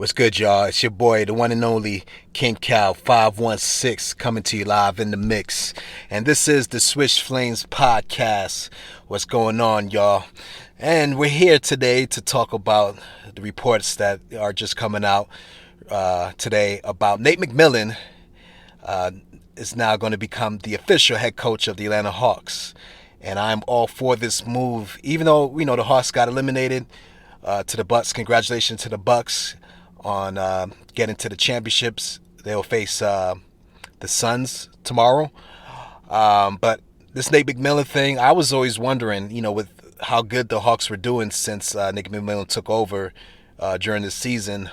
What's good, y'all? It's your boy, the one and only King Cal 516, coming to you live in the mix. And this is the Swish Flames podcast. What's going on, y'all? And we're here today to talk about the reports that are just coming out today about Nate McMillan is now going to become the official head coach of the Atlanta Hawks. And I'm all for this move, even though we know the Hawks got eliminated to the Bucks. Congratulations to the Bucks on getting to the championships. They'll face the Suns tomorrow. But this Nate McMillan thing, I was always wondering, with how good the Hawks were doing since Nate McMillan took over during the season.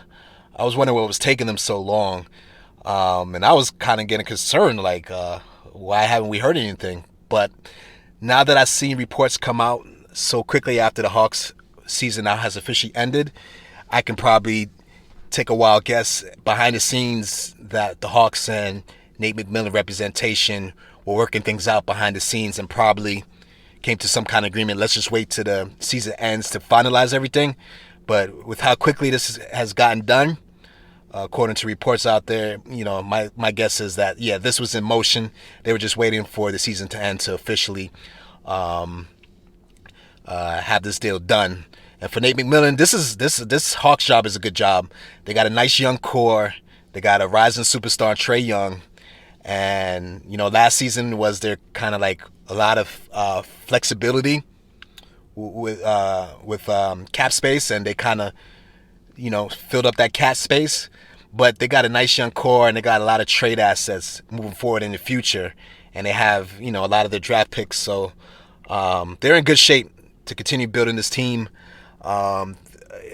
I was wondering what was taking them so long. And I was kind of getting concerned, like, why haven't we heard anything? But now that I've seen reports come out so quickly after the Hawks season now has officially ended, I can probably take a wild guess behind the scenes that the Hawks and Nate McMillan representation were working things out behind the scenes and probably came to some kind of agreement. Let's just wait till the season ends to finalize everything. But with how quickly this has gotten done, according to reports out there, my guess is that, this was in motion. They were just waiting for the season to end to officially have this deal done. And for Nate McMillan, this Hawks job is a good job. They got a nice young core. They got a rising superstar, Trae Young. And, last season was their kind of like a lot of flexibility with cap space, and they kind of, filled up that cap space. But they got a nice young core, and they got a lot of trade assets moving forward in the future. And they have, a lot of their draft picks. So they're in good shape to continue building this team.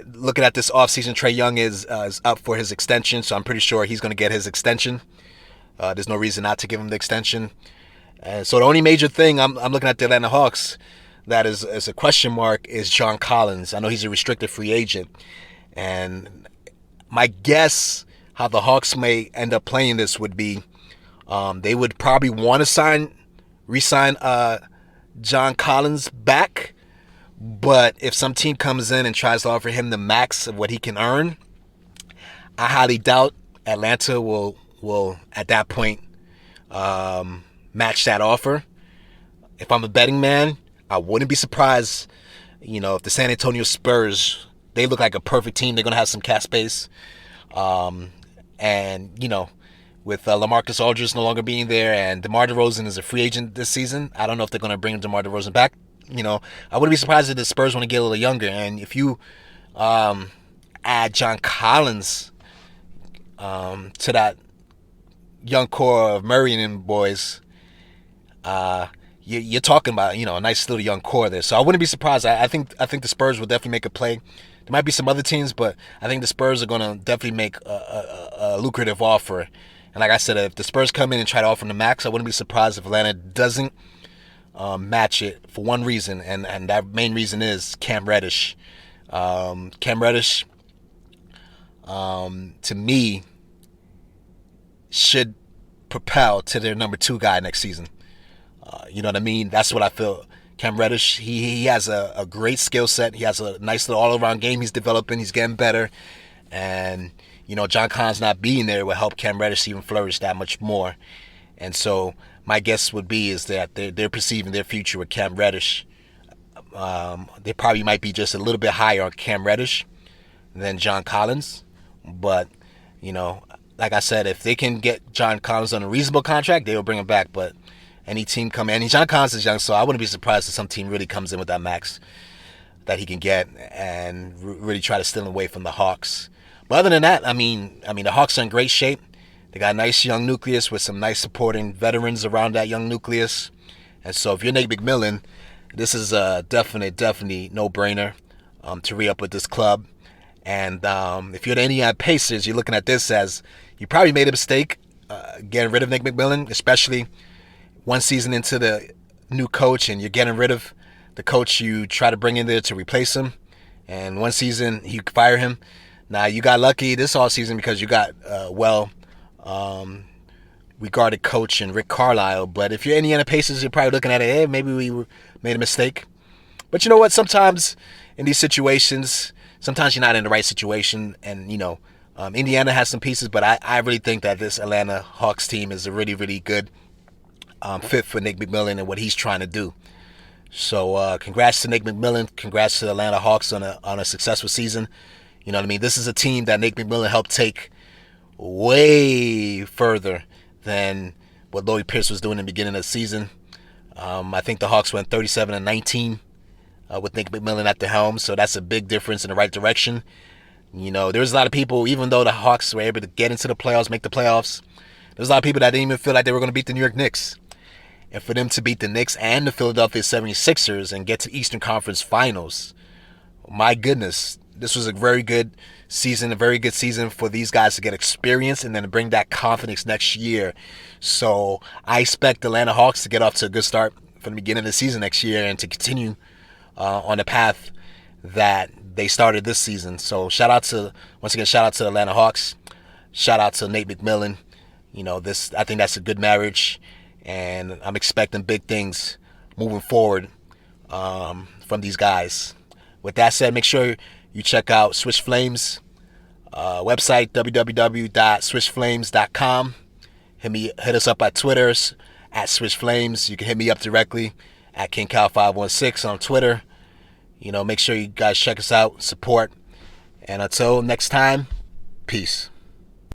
Looking at this offseason, Trae Young is up for his extension, so I'm pretty sure he's going to get his extension. There's no reason not to give him the extension. And so the only major thing I'm looking at the Atlanta Hawks that is a question mark is John Collins. I know he's a restricted free agent. And my guess how the Hawks may end up playing this would be they would probably want to re-sign John Collins back. But if some team comes in and tries to offer him the max of what he can earn, I highly doubt Atlanta will at that point match that offer. If I'm a betting man, I wouldn't be surprised, if the San Antonio Spurs, they look like a perfect team. They're going to have some cap space. And, with LaMarcus Aldridge no longer being there and DeMar DeRozan is a free agent this season, I don't know if they're going to bring DeMar DeRozan back. I wouldn't be surprised if the Spurs want to get a little younger. And if you add John Collins to that young core of Murray and them boys, you're talking about, a nice little young core there. So I wouldn't be surprised. I think the Spurs will definitely make a play. There might be some other teams, but I think the Spurs are going to definitely make a lucrative offer. And like I said, if the Spurs come in and try to offer the max, I wouldn't be surprised if Atlanta doesn't match it for one reason, and that main reason is Cam Reddish. Cam Reddish, to me, should propel to their number 2 guy next season. You know what I mean? That's what I feel. Cam Reddish, he has a great skill set. He has a nice little all-around game he's developing. He's getting better. And, John Collins not being there will help Cam Reddish even flourish that much more. And so my guess would be is that they're perceiving their future with Cam Reddish. They probably might be just a little bit higher on Cam Reddish than John Collins. But, like I said, if they can get John Collins on a reasonable contract, they will bring him back. But any team come in, and John Collins is young, so I wouldn't be surprised if some team really comes in with that max that he can get and really try to steal him away from the Hawks. But other than that, I mean, the Hawks are in great shape. They got a nice young nucleus with some nice supporting veterans around that young nucleus. And so if you're Nate McMillan, this is a definitely no-brainer to re-up with this club. And if you're the Indiana Pacers, you're looking at this as you probably made a mistake getting rid of Nate McMillan, especially one season into the new coach, and you're getting rid of the coach you try to bring in there to replace him. And one season, you fire him. Now, you got lucky this offseason because you got regarded coach in Rick Carlisle. But if you're Indiana Pacers, you're probably looking at it, hey, maybe we made a mistake. But you know what? Sometimes in these situations, sometimes you're not in the right situation, and Indiana has some pieces, but I really think that this Atlanta Hawks team is a really, really good fit for Nate McMillan and what he's trying to do. So congrats to Nate McMillan. Congrats to the Atlanta Hawks on a successful season. You know what I mean? This is a team that Nate McMillan helped take way further than what Lloyd Pierce was doing in the beginning of the season. I think the Hawks went 37-19 with Nate McMillan at the helm, so that's a big difference in the right direction. You know, there's a lot of people, even though the Hawks were able to get into the playoffs, make the playoffs, there's a lot of people that didn't even feel like they were going to beat the New York Knicks. And for them to beat the Knicks and the Philadelphia 76ers and get to Eastern Conference Finals, my goodness, this was a very good season for these guys to get experience and then to bring that confidence next year. So I expect the Atlanta Hawks to get off to a good start from the beginning of the season next year and to continue on the path that they started this season. So once again, shout out to the Atlanta Hawks. Shout out to Nate McMillan. You know, I think that's a good marriage, and I'm expecting big things moving forward from these guys. With that said, make sure you check out Switch Flames website, www.switchflames.com. Hit us up at Twitter's at Switch Flames. You can hit me up directly at KingCal516 on Twitter. You know, make sure you guys check us out, support, and until next time, peace.